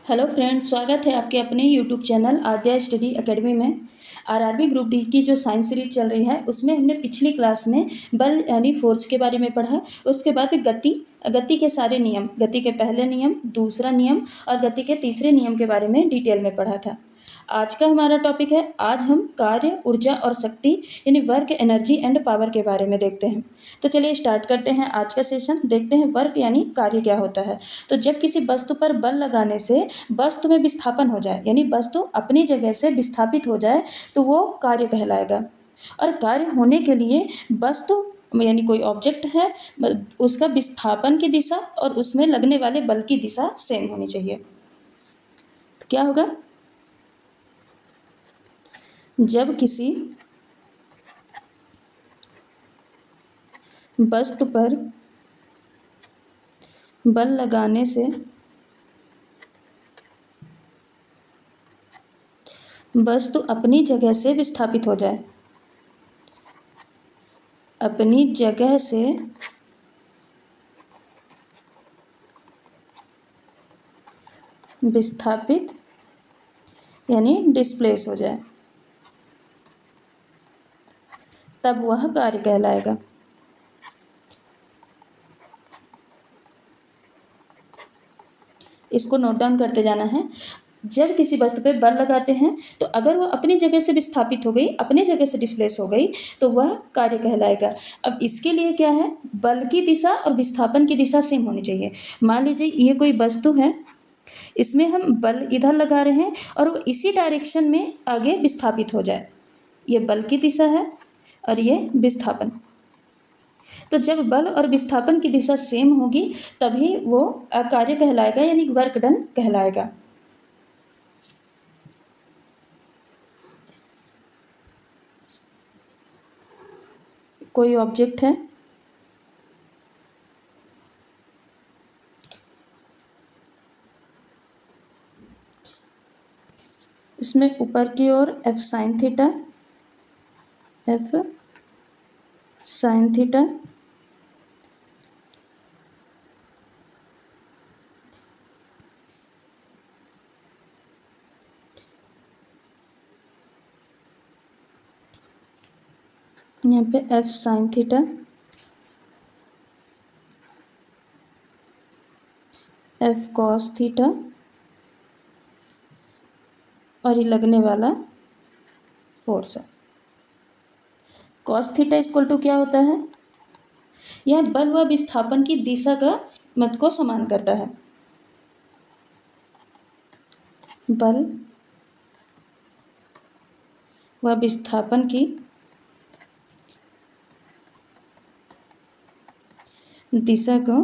Hello friends, स्वागत है आपके अपने यूट्यूब चैनल आद्या स्टडी एकेडमी में। आरआरबी ग्रुप डी की जो साइंस सीरीज चल रही है उसमें हमने पिछली क्लास में बल यानी फोर्स के बारे में पढ़ा। उसके बाद गति के सारे नियम, गति के पहले नियम, दूसरा नियम और गति के तीसरे नियम के बारे में डिटेल में पढ़ा था। आज का हमारा टॉपिक है, आज हम कार्य, ऊर्जा और शक्ति यानी वर्क, एनर्जी एंड पावर के बारे में देखते हैं। तो चलिए स्टार्ट करते हैं आज का सेशन। देखते हैं वर्क यानी कार्य क्या होता है। तो जब किसी वस्तु पर बल लगाने से वस्तु में विस्थापन हो जाए यानी वस्तु अपनी जगह से विस्थापित हो जाए तो वो कार्य कहलाएगा। और कार्य होने के लिए वस्तु यानी कोई ऑब्जेक्ट है, उसका विस्थापन की दिशा और उसमें लगने वाले बल की दिशा सेम होनी चाहिए। तो क्या होगा, जब किसी वस्तु पर बल लगाने से वस्तु अपनी जगह से विस्थापित हो जाए, अपनी जगह से विस्थापित यानी डिस्प्लेस हो जाए, तब वह कार्य कहलाएगा। इसको नोट डाउन करते जाना है। जब किसी वस्तु पे बल लगाते हैं तो अगर वो अपनी जगह से विस्थापित हो गई, अपनी जगह से डिस्प्लेस हो गई तो वह कार्य कहलाएगा। अब इसके लिए क्या है, बल की दिशा और विस्थापन की दिशा सेम होनी चाहिए। मान लीजिए ये कोई वस्तु है, इसमें हम बल इधर लगा रहे हैं और वो इसी डायरेक्शन में आगे विस्थापित हो जाए। ये बल की दिशा है और ये विस्थापन। तो जब बल और विस्थापन की दिशा सेम होगी तभी वो कार्य कहलाएगा यानी वर्क डन कहलाएगा। कोई ऑब्जेक्ट है, इसमें ऊपर की ओर एफ साइन थीटा यहाँ पे F sine theta, F cos theta और ये लगने वाला फोर्स है। कॉस थीटा इक्वल टू क्या होता है, यह बल व विस्थापन की दिशा का मत को समान करता है। बल व विस्थापन की दिशा को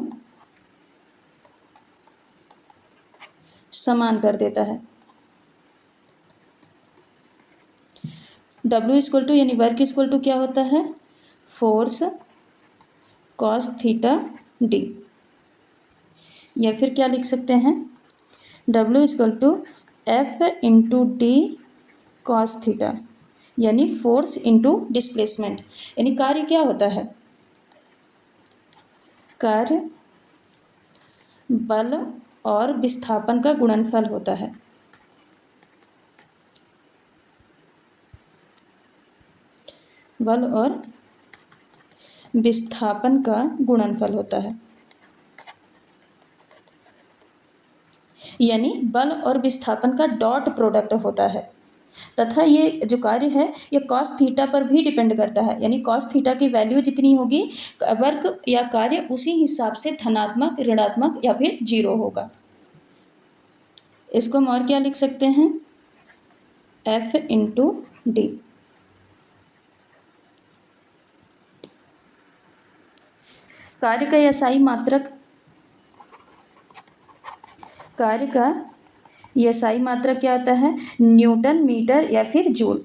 समान कर देता है। W इक्वल टू यानी वर्क इक्वल टू क्या होता है, फोर्स कॉस थीटा डी, या फिर क्या लिख सकते हैं, W equal to F into D cos theta, यानी फोर्स इंटू डिस्प्लेसमेंट। यानी कार्य क्या होता है, कार्य बल और विस्थापन का गुणनफल होता है। बल और विस्थापन का गुणनफल होता है, यानी बल और विस्थापन का डॉट प्रोडक्ट होता है। तथा ये जो कार्य है ये कॉस थीटा पर भी डिपेंड करता है, यानी कॉस थीटा की वैल्यू जितनी होगी वर्क या कार्य उसी हिसाब से धनात्मक, ऋणात्मक या फिर जीरो होगा। इसको हम और क्या लिख सकते हैं, एफ इंटू डी। कार्य का एसआई मात्रक, कार्य का एसआई मात्रक क्या होता है, न्यूटन मीटर या फिर जूल।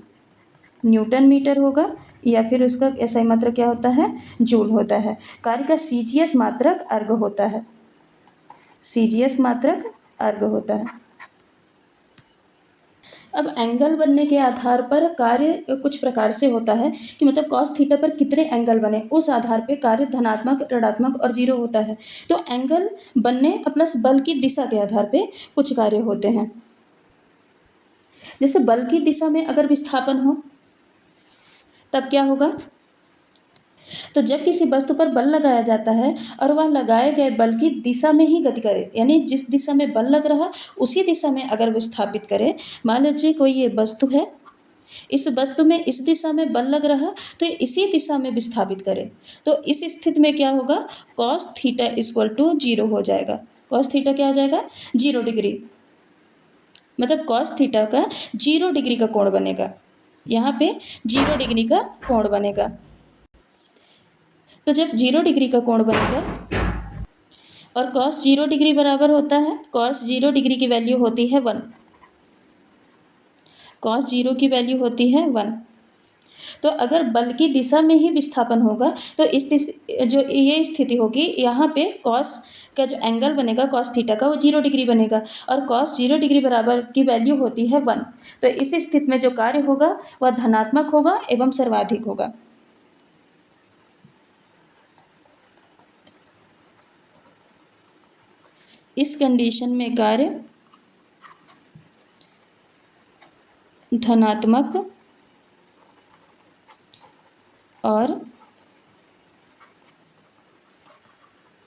न्यूटन मीटर होगा या फिर उसका एसआई मात्रक क्या होता है, जूल होता है। कार्य का सीजीएस मात्रक अर्ग होता है, सीजीएस मात्रक अर्ग होता है। अब एंगल बनने के आधार पर कार्य कुछ प्रकार से होता है कि मतलब कॉस थीटा पर कितने एंगल बने, उस आधार पे कार्य धनात्मक, ऋणात्मक और जीरो होता है। तो एंगल बनने प्लस बल की दिशा के आधार पे कुछ कार्य होते हैं। जैसे बल की दिशा में अगर विस्थापन हो तब क्या होगा, तो जब किसी वस्तु पर बल लगाया जाता है और वह लगाए गए बल की दिशा में ही गति करे, यानी जिस दिशा में बल लग रहा उसी दिशा में अगर विस्थापित करे, मान लीजिए कोई ये वस्तु है, इस वस्तु में इस दिशा में बल लग रहा तो इसी दिशा में विस्थापित करे, तो इस स्थिति में क्या होगा, cos theta equal to zero हो जाएगा। कॉस थीटा क्या हो जाएगा, 0 डिग्री, मतलब कॉस थीटा का 0 डिग्री का कोण बनेगा, यहाँ पे 0 डिग्री का कोण बनेगा। तो जब 0 डिग्री का कोण बनेगा और कॉस 0 डिग्री बराबर होता है, कॉस 0 डिग्री की वैल्यू होती है 1, कॉस 0 की वैल्यू होती है 1। तो अगर बल की दिशा में ही विस्थापन होगा तो जो ये स्थिति होगी, यहाँ पे कॉस का जो एंगल बनेगा कॉस थीटा का वो 0 डिग्री बनेगा और कॉस 0 डिग्री बराबर की वैल्यू होती है 1। तो इस स्थिति में जो कार्य होगा वह धनात्मक होगा एवं सर्वाधिक होगा। इस कंडीशन में कार्य धनात्मक और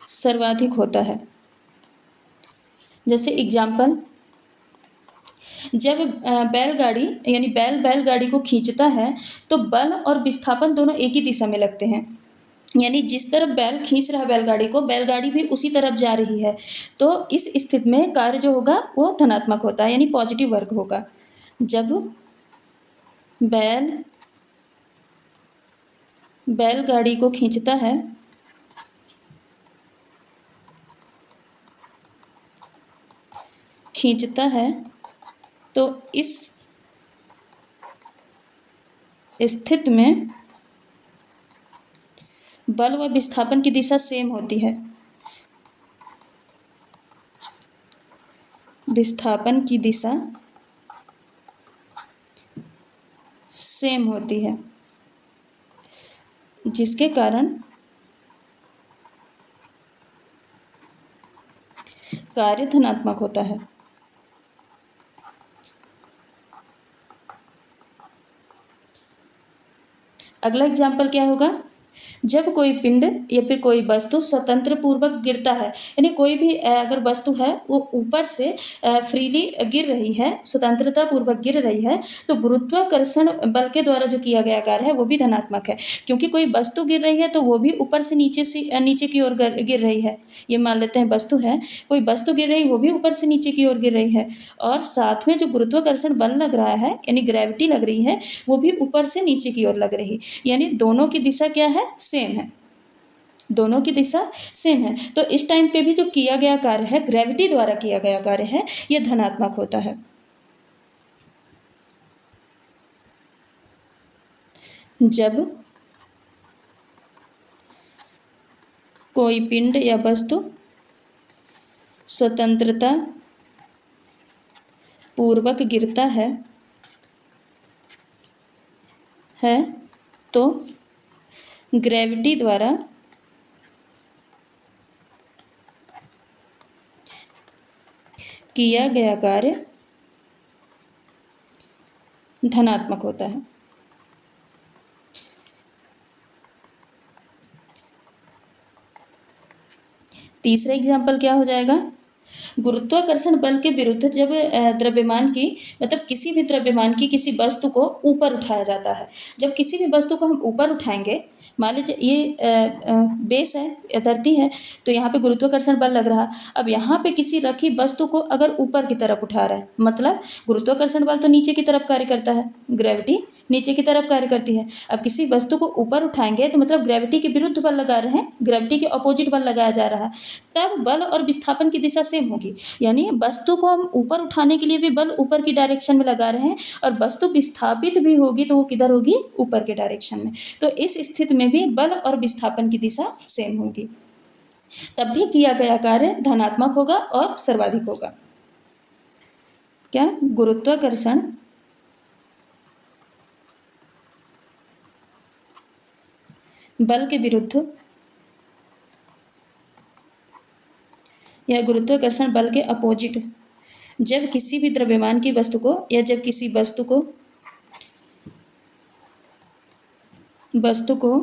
सर्वाधिक होता है। जैसे एग्जाम्पल, जब बैलगाड़ी यानी बैलगाड़ी को खींचता है तो बल और विस्थापन दोनों एक ही दिशा में लगते हैं, यानी जिस तरफ बैल खींच रहा है बैलगाड़ी को, बैलगाड़ी भी उसी तरफ जा रही है। तो इस स्थिति में कार्य जो होगा वो धनात्मक होता है, यानी पॉजिटिव वर्क होगा। जब बैलगाड़ी को खींचता है तो इस स्थिति में बल व विस्थापन की दिशा सेम होती है, विस्थापन की दिशा सेम होती है, जिसके कारण कार्य धनात्मक होता है। अगला एग्जाम्पल क्या होगा, जब कोई पिंड या फिर कोई वस्तु स्वतंत्र पूर्वक गिरता है, यानी कोई भी अगर वस्तु है वो ऊपर से फ्रीली गिर रही है, स्वतंत्रता पूर्वक गिर रही है, तो गुरुत्वाकर्षण बल के द्वारा जो किया गया कार्य है वो भी धनात्मक है, क्योंकि कोई वस्तु गिर रही है तो वो भी ऊपर से नीचे की ओर गिर रही है। ये मान लेते हैं वस्तु है, कोई वस्तु गिर रही वो भी ऊपर से नीचे की ओर गिर रही है, और साथ में जो गुरुत्वाकर्षण बल लग रहा है यानी ग्रेविटी लग रही है वो भी ऊपर से नीचे की ओर लग रही, यानी दोनों की दिशा क्या है, सेम है, दोनों की दिशा सेम है। तो इस टाइम पे भी जो किया गया कार्य है, ग्रेविटी द्वारा किया गया कार्य है, यह धनात्मक होता है। जब कोई पिंड या वस्तु स्वतंत्रता पूर्वक गिरता है तो ग्रेविटी द्वारा किया गया कार्य धनात्मक होता है। तीसरा एग्जाम्पल क्या हो जाएगा, गुरुत्वाकर्षण बल के विरुद्ध जब द्रव्यमान की मतलब किसी भी द्रव्यमान की किसी वस्तु को ऊपर उठाया जाता है, जब किसी भी वस्तु को हम ऊपर उठाएंगे, मान लीजिए ये बेस है या धरती है, तो यहाँ पे गुरुत्वाकर्षण बल लग रहा, अब यहाँ पे किसी रखी वस्तु को अगर ऊपर की तरफ उठा रहा है, मतलब गुरुत्वाकर्षण बल तो नीचे की तरफ कार्य करता है, ग्रेविटी नीचे की तरफ कार्य करती है। अब किसी वस्तु को ऊपर उठाएंगे तो मतलब ग्रेविटी के विरुद्ध बल लगा रहे हैं, ग्रेविटी के अपोजिट बल लगाया जा रहा है, तब बल और विस्थापन की दिशा सेम होगी, यानी वस्तु को हम ऊपर उठाने के लिए भी बल ऊपर की डायरेक्शन में लगा रहे हैं और वस्तु विस्थापित भी होगी तो वो किधर होगी, ऊपर के डायरेक्शन में। तो इस स्थिति में भी बल और विस्थापन की दिशा सेम होगी, तब भी किया गया कार्य धनात्मक होगा और सर्वाधिक होगा। क्या, गुरुत्वाकर्षण बल के विरुद्ध या गुरुत्वाकर्षण बल के अपोजिट जब किसी भी द्रव्यमान की वस्तु को या जब किसी वस्तु को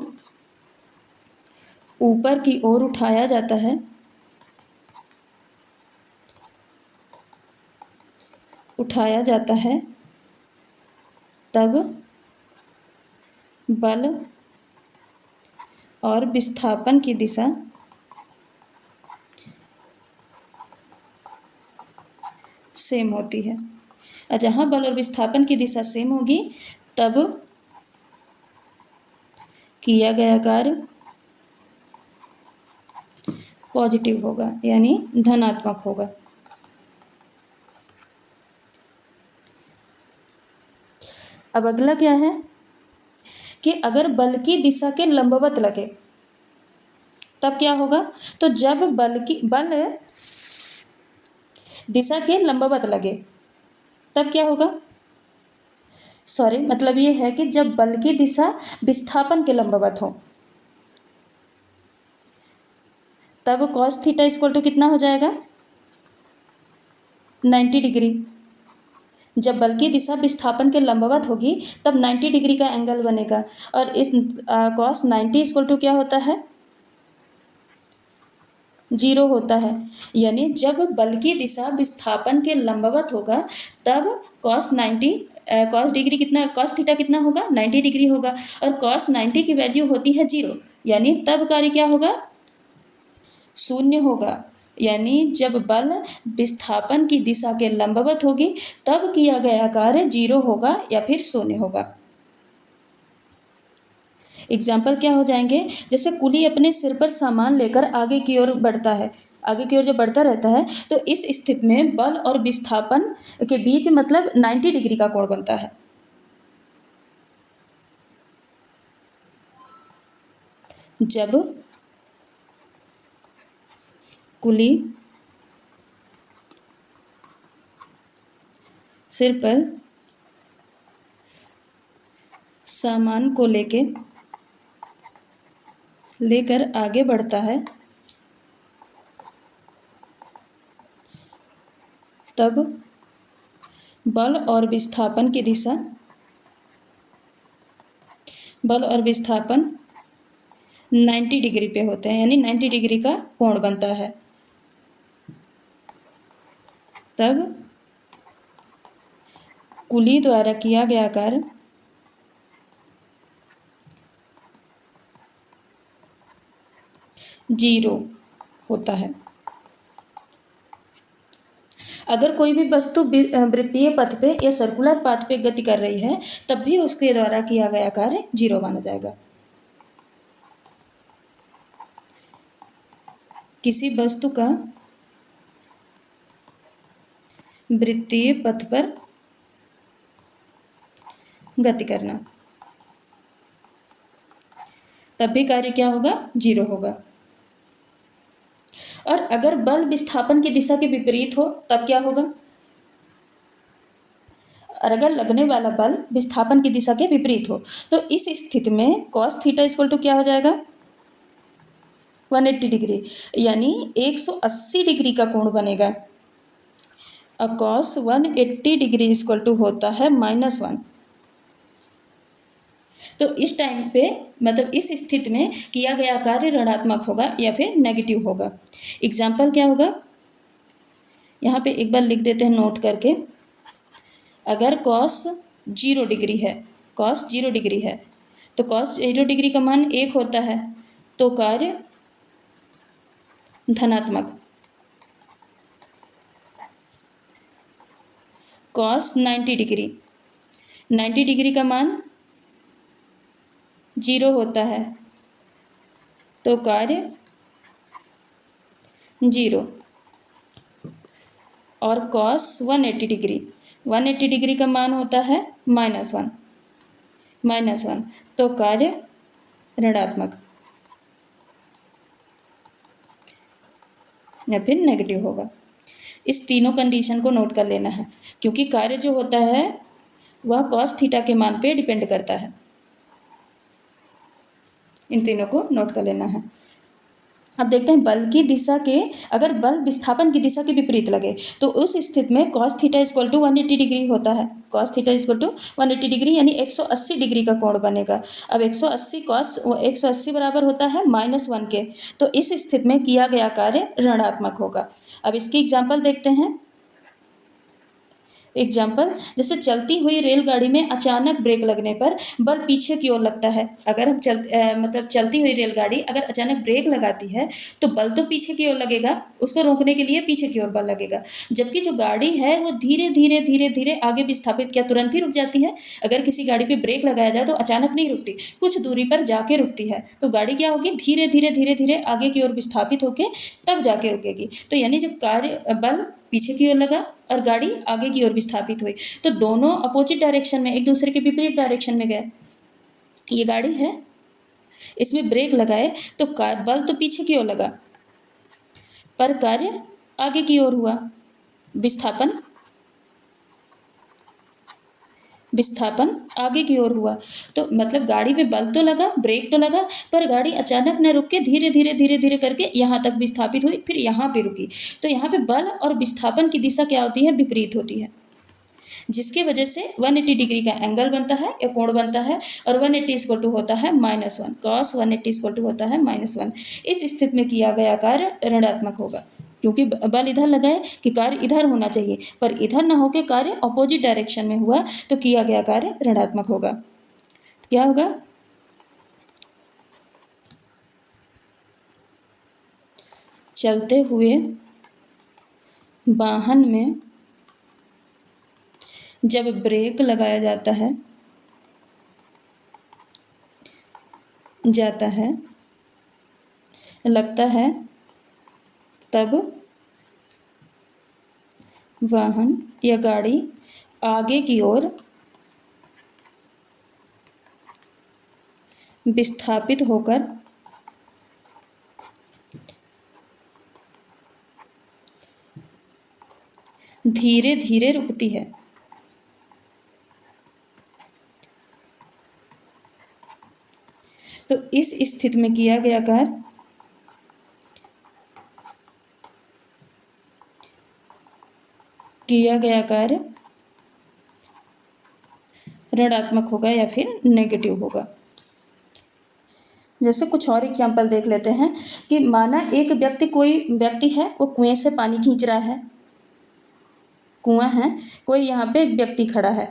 ऊपर की ओर उठाया जाता है, तब बल और विस्थापन की दिशा सेम होती है। और जहाँ बल और विस्थापन की दिशा सेम होगी तब किया गया कार्य पॉजिटिव होगा यानी धनात्मक होगा। अब अगला क्या है कि अगर बल की दिशा के लंबवत लगे तब क्या होगा। तो जब बल दिशा के लंबवत लगे तब क्या होगा, मतलब ये है कि जब बल की दिशा विस्थापन के लंबवत हो तब cos थीटा इक्वल टू कितना हो जाएगा, 90 डिग्री। जब बल की दिशा विस्थापन के लंबवत होगी तब 90 डिग्री का एंगल बनेगा और इस cos 90 इक्वल टू क्या होता है, 0 होता है। यानी जब बल की दिशा विस्थापन के लंबवत होगा तब cos थीटा कितना होगा, 90 डिग्री होगा और cos 90 की वैल्यू होती है 0, यानी तब कार्य क्या होगा, शून्य होगा। यानी जब बल विस्थापन की दिशा के लंबवत होगी तब किया गया कार्य 0 होगा या फिर शून्य होगा। एग्जाम्पल क्या हो जाएंगे, जैसे कुली अपने सिर पर सामान लेकर आगे की ओर बढ़ता है, आगे की ओर जब बढ़ता रहता है तो इस स्थिति में बल और विस्थापन के बीच 90 डिग्री का कोण बनता है। जब कुली सिर पर सामान को लेकर आगे बढ़ता है तब बल और विस्थापन 90 डिग्री पे होते हैं, यानी 90 डिग्री का कोण बनता है। तब कुली द्वारा किया गया कार्य जीरो होता है। अगर कोई भी वस्तु वृत्तीय पथ पे या सर्कुलर पाथ पे गति कर रही है तब भी उसके द्वारा किया गया कार्य 0 माना जाएगा। किसी वस्तु का वृत्तीय पथ पर गति करना तब भी कार्य क्या होगा, 0 होगा। और अगर बल विस्थापन की दिशा के विपरीत हो तब क्या होगा, और अगर लगने वाला बल विस्थापन की दिशा के विपरीत हो तो इस स्थिति में cos थीटा इक्वल टू क्या हो जाएगा, 180 डिग्री, यानी 180 डिग्री का कोण बनेगा। और cos 180 डिग्री इक्वल टू होता है -1। तो इस टाइम पे इस स्थिति में किया गया कार्य ऋणात्मक होगा या फिर नेगेटिव होगा। एग्जाम्पल क्या होगा, यहाँ पे एक बार लिख देते हैं नोट करके। अगर cos 0 डिग्री है तो cos 0 डिग्री का मान 1 होता है तो कार्य धनात्मक। cos 90 डिग्री का मान 0 होता है तो कार्य 0। और cos 180 डिग्री का मान होता है -1 तो कार्य ऋणात्मक या फिर नेगेटिव होगा। इस तीनों कंडीशन को नोट कर लेना है क्योंकि कार्य जो होता है वह cos थीटा के मान पे डिपेंड करता है। इन तीनों को नोट कर लेना है। अब देखते हैं बल की दिशा के, अगर बल विस्थापन की दिशा के विपरीत लगे तो उस स्थिति में cos theta equal to 180 degree होता है। cos theta equal to 180 degree यानी 180 डिग्री का कोण बनेगा। अब 180 cos 180 बराबर होता है -1 के, तो इस स्थिति में किया गया कार्य ऋणात्मक होगा। अब इसकी एग्जाम्पल देखते हैं। एग्जाम्पल, जैसे चलती हुई रेलगाड़ी में अचानक ब्रेक लगने पर बल पीछे की ओर लगता है। अगर हम मतलब चलती हुई रेलगाड़ी अगर अचानक ब्रेक लगाती है तो बल तो पीछे की ओर लगेगा, उसको रोकने के लिए पीछे की ओर बल लगेगा। जबकि जो गाड़ी है वो धीरे धीरे धीरे धीरे आगे विस्थापित, क्या तुरंत ही रुक जाती है? अगर किसी गाड़ी पे ब्रेक लगाया जाए तो अचानक नहीं रुकती, कुछ दूरी पर जाके रुकती है। तो गाड़ी क्या होगी, धीरे धीरे धीरे धीरे आगे की ओर विस्थापित होके तब जाके रुकेगी। तो यानी जब कार्य बल पीछे की ओर लगा और गाड़ी आगे की ओर विस्थापित हुई तो दोनों अपोजिट डायरेक्शन में, एक दूसरे के विपरीत डायरेक्शन में गए। ये गाड़ी है, इसमें ब्रेक लगाए तो बल तो पीछे की ओर लगा पर कार्य आगे की ओर हुआ। विस्थापन आगे की ओर हुआ। तो मतलब गाड़ी पे बल तो लगा, ब्रेक तो लगा, पर गाड़ी अचानक न रुक के धीरे धीरे धीरे धीरे करके यहाँ तक विस्थापित हुई, फिर यहाँ पे रुकी। तो यहाँ पे बल और विस्थापन की दिशा क्या होती है, विपरीत होती है, जिसकी वजह से 180 डिग्री का एंगल बनता है या कोण बनता है। और 180 इक्वल टू होता है -1, cos 180 इक्वल टू होता है -1। इस स्थिति में किया गया कार्य ऋणात्मक होगा, क्योंकि बल इधर लगाए कि कार्य इधर होना चाहिए, पर इधर ना होकर कार्य अपोजिट डायरेक्शन में हुआ तो किया गया कार्य ऋणात्मक होगा। क्या होगा, चलते हुए वाहन में जब ब्रेक लगाया जाता है लगता है तब वाहन या गाड़ी आगे की ओर विस्थापित होकर धीरे धीरे रुकती है। तो इस स्थिति में किया गया कार्य ऋणात्मक होगा या फिर नेगेटिव होगा। जैसे कुछ और एग्जाम्पल देख लेते हैं कि माना कोई व्यक्ति है, वो कुएं से पानी खींच रहा है। कुआं है, कोई यहाँ पे एक व्यक्ति खड़ा है,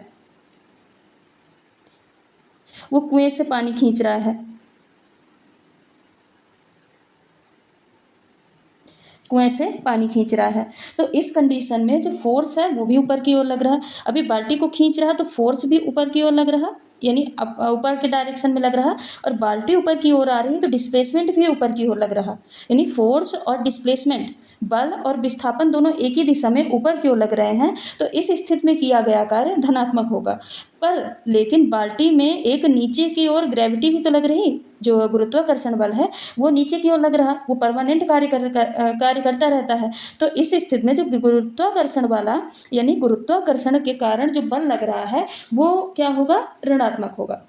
वो कुएं से पानी खींच रहा है। कुएं से पानी खींच रहा है, तो इस कंडीशन में जो फोर्स है वो भी ऊपर की ओर लग रहा है। अभी बाल्टी को खींच रहा है तो फोर्स भी ऊपर की ओर लग रहा, यानी ऊपर के डायरेक्शन में लग रहा, और बाल्टी ऊपर की ओर आ रही है तो डिस्प्लेसमेंट भी ऊपर की ओर लग रहा। यानी फोर्स और डिस्प्लेसमेंट, बल और विस्थापन दोनों एक ही दिशा में ऊपर की ओर लग रहे हैं। तो इस स्थिति में किया गया कार्य धनात्मक होगा। पर लेकिन बाल्टी में एक नीचे की ओर ग्रेविटी भी तो लग रही, जो गुरुत्वाकर्षण बल है वो नीचे की ओर लग रहा, वो परमानेंट कार्य करता रहता है। तो इस स्थिति में जो गुरुत्वाकर्षण वाला, यानी गुरुत्वाकर्षण के कारण जो बल लग रहा है वो क्या होगा, ऋणात्मक होगा।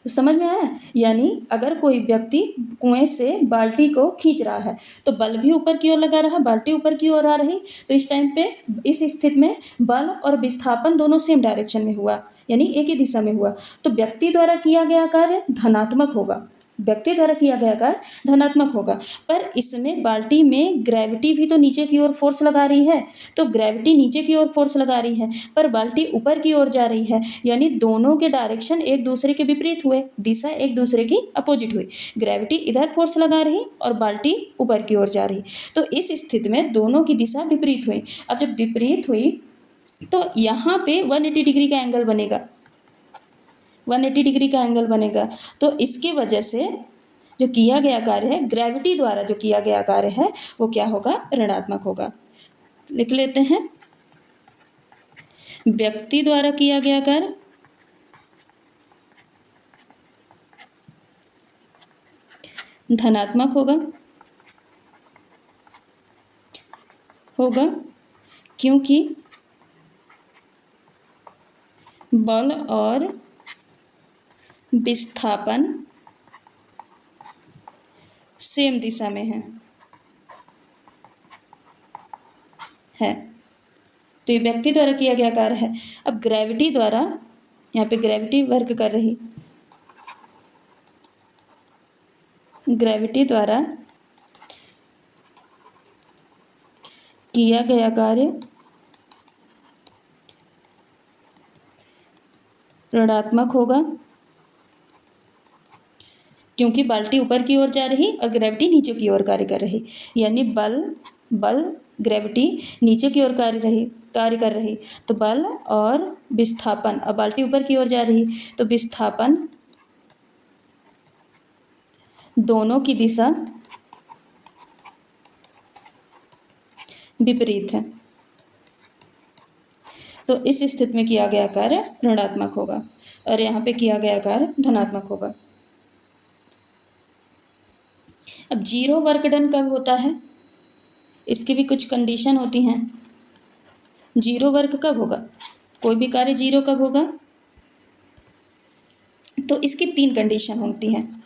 तो समझ में आया? यानी अगर कोई व्यक्ति कुएं से बाल्टी को खींच रहा है तो बल भी ऊपर की ओर लगा रहा, बाल्टी ऊपर की ओर आ रही, तो इस टाइम पे इस स्थिति में बल और विस्थापन दोनों सेम डायरेक्शन में हुआ, यानी एक ही दिशा में हुआ। तो व्यक्ति द्वारा किया गया कार्य धनात्मक होगा, व्यक्ति द्वारा किया गया कार्य धनात्मक होगा। पर इसमें बाल्टी में ग्रेविटी भी तो नीचे की ओर फोर्स लगा रही है, तो ग्रेविटी नीचे की ओर फोर्स लगा रही है पर बाल्टी ऊपर की ओर जा रही है, यानी दोनों के डायरेक्शन एक दूसरे के विपरीत हुए, दिशा एक दूसरे की अपोजिट हुई। ग्रेविटी इधर फोर्स लगा रही और बाल्टी ऊपर की ओर जा रही, तो इस स्थिति में दोनों की दिशा विपरीत हुई। अब जब विपरीत हुई तो यहाँ पे 180 डिग्री का एंगल बनेगा, 180 डिग्री का एंगल बनेगा। तो इसकी वजह से जो किया गया कार्य है, ग्रेविटी द्वारा जो किया गया कार्य है वो क्या होगा, ऋणात्मक होगा। लिख लेते हैं, व्यक्ति द्वारा किया गया कार्य धनात्मक होगा क्योंकि बल और विस्थापन सेम दिशा में है। तो ये व्यक्ति द्वारा किया गया कार्य है। अब ग्रेविटी द्वारा, यहाँ पे ग्रेविटी वर्क कर रही, ग्रेविटी द्वारा किया गया कार्य ऋणात्मक होगा, क्योंकि बाल्टी ऊपर की ओर जा रही और ग्रेविटी नीचे की ओर कार्य कर रही, यानी बल ग्रेविटी नीचे की ओर कार्य कर रही, तो बल और विस्थापन, अब बाल्टी ऊपर की ओर जा रही तो विस्थापन दोनों की दिशा विपरीत है। तो इस स्थिति में किया गया कार्य ऋणात्मक होगा और यहाँ पे किया गया कार्य धनात्मक होगा। अब जीरो वर्क डन कब होता है, इसकी भी कुछ कंडीशन होती हैं। जीरो वर्क कब होगा, कोई भी कार्य जीरो कब होगा, तो इसकी 3 कंडीशन होती हैं।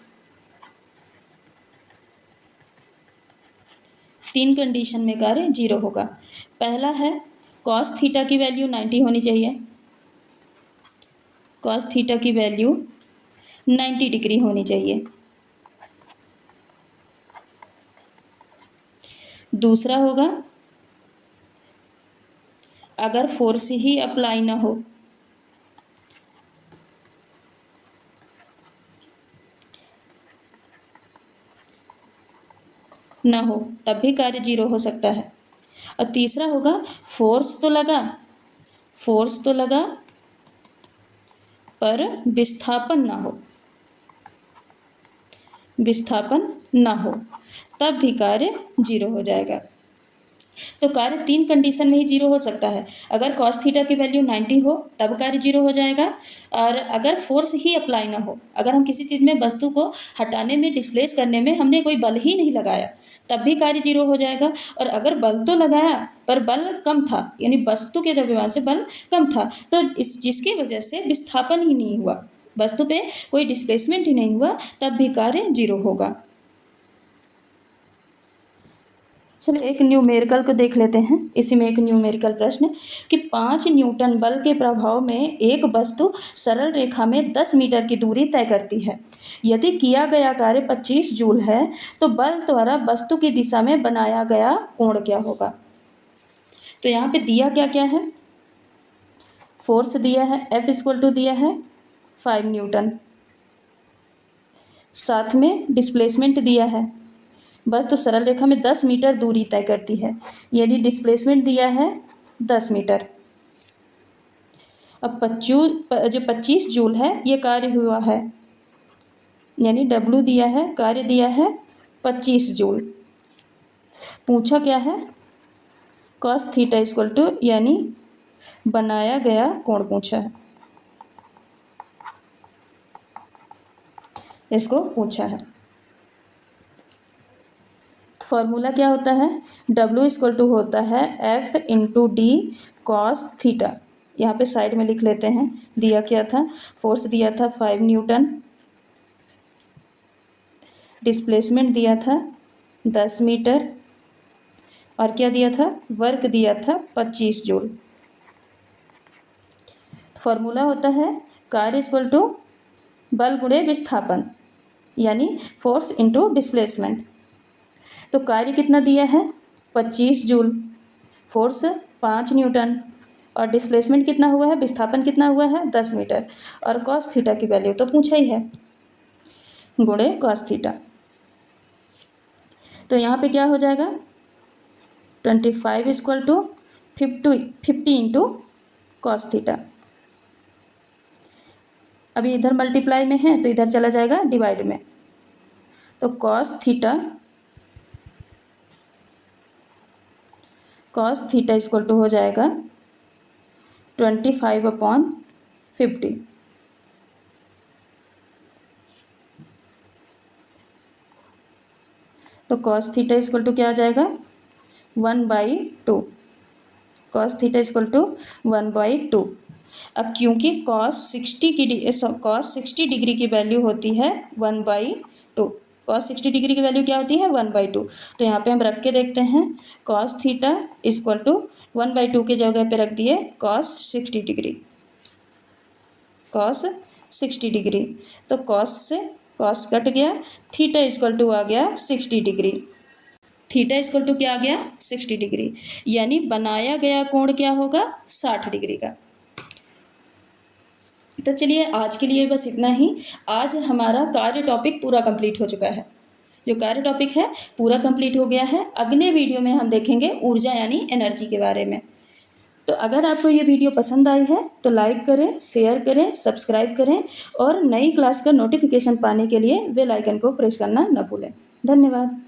3 कंडीशन में कार्य जीरो होगा। पहला है कॉस थीटा की वैल्यू 90 होनी चाहिए, कॉस थीटा की वैल्यू 90 डिग्री होनी चाहिए। दूसरा होगा अगर फोर्स ही अप्लाई ना हो, तब भी कार्य जीरो हो सकता है। और तीसरा होगा फोर्स तो लगा पर विस्थापन ना हो, तब भी कार्य जीरो हो जाएगा। तो कार्य 3 कंडीशन में ही जीरो हो सकता है। अगर कॉस थीटा की वैल्यू 90 हो तब कार्य जीरो हो जाएगा, और अगर फोर्स ही अप्लाई ना हो, अगर हम किसी चीज़ में वस्तु को हटाने में, डिस्प्लेस करने में हमने कोई बल ही नहीं लगाया, तब भी कार्य जीरो हो जाएगा। और अगर बल तो लगाया पर बल कम था, यानी वस्तु के द्रव्यमान से बल कम था, तो जिसकी वजह से विस्थापन ही नहीं हुआ, वस्तु पे कोई डिस्प्लेसमेंट ही नहीं हुआ, तब भी कार्य जीरो होगा। चलिए एक न्यूमेरिकल को देख लेते हैं। इसी में एक न्यूमेरिकल प्रश्न कि 5 न्यूटन बल के प्रभाव में एक वस्तु सरल रेखा में 10 मीटर की दूरी तय करती है। यदि किया गया कार्य 25 जूल है तो बल द्वारा वस्तु की दिशा में बनाया गया कोण क्या होगा। तो यहाँ पे दिया क्या क्या है, फोर्स दिया है F = दिया है 5 न्यूटन, साथ में डिस्प्लेसमेंट दिया है, बस तो सरल रेखा में 10 मीटर दूरी तय करती है, यानी डिस्प्लेसमेंट दिया है 10 मीटर। अब 25 जूल है ये कार्य हुआ है, यानी W दिया है, कार्य दिया है 25 जूल। पूछा क्या है, cos थीटा = यानी बनाया गया कोण पूछा है, इसको पूछा है। फॉर्मूला क्या होता है, W = होता है F × D cos थीटा। यहाँ पे साइड में लिख लेते हैं, दिया क्या था, फोर्स दिया था 5 न्यूटन, डिस्प्लेसमेंट दिया था 10 मीटर, और क्या दिया था, वर्क दिया था 25 जूल। फॉर्मूला होता है कार्य = बल गुणे विस्थापन, यानी फोर्स इंटू डिस्प्लेसमेंट। तो कार्य कितना दिया है 25 जूल, फोर्स 5 न्यूटन, और डिस्प्लेसमेंट कितना हुआ है, विस्थापन कितना हुआ है 10 मीटर, और कॉस थीटा की वैल्यू तो पूछा ही है, गुणे कॉस थीटा। तो यहाँ पे क्या हो जाएगा, 25 = 50 × कॉस थीटा। अभी इधर मल्टीप्लाई में है तो इधर चला जाएगा डिवाइड में, तो कॉस थीटा = हो जाएगा 25/50। तो cos थीटा = क्या आ जाएगा 1/2, cos थीटा = 1/2। अब क्योंकि cos 60 डिग्री की वैल्यू होती है 1/2, कॉस 60 डिग्री की वैल्यू क्या होती है 1/2। तो यहाँ पे हम रख के देखते हैं कॉस थीटा इक्वल टू 1/2 की जगह पे रख दिए कॉस 60 डिग्री, कॉस 60 डिग्री। तो कॉस से कॉस कट गया, थीटा इक्वल टू आ गया 60 डिग्री। थीटा इक्वल टू क्या आ गया 60 डिग्री, यानी बनाया गया कोण क्या होगा 60 डिग्री का। तो चलिए आज के लिए बस इतना ही। आज हमारा कार्य टॉपिक पूरा कंप्लीट हो चुका है, जो कार्य टॉपिक है पूरा कंप्लीट हो गया है। अगले वीडियो में हम देखेंगे ऊर्जा यानी एनर्जी के बारे में। तो अगर आपको ये वीडियो पसंद आई है तो लाइक करें, शेयर करें, सब्सक्राइब करें और नई क्लास का नोटिफिकेशन पाने के लिए बेल आइकन को प्रेस करना न भूलें। धन्यवाद।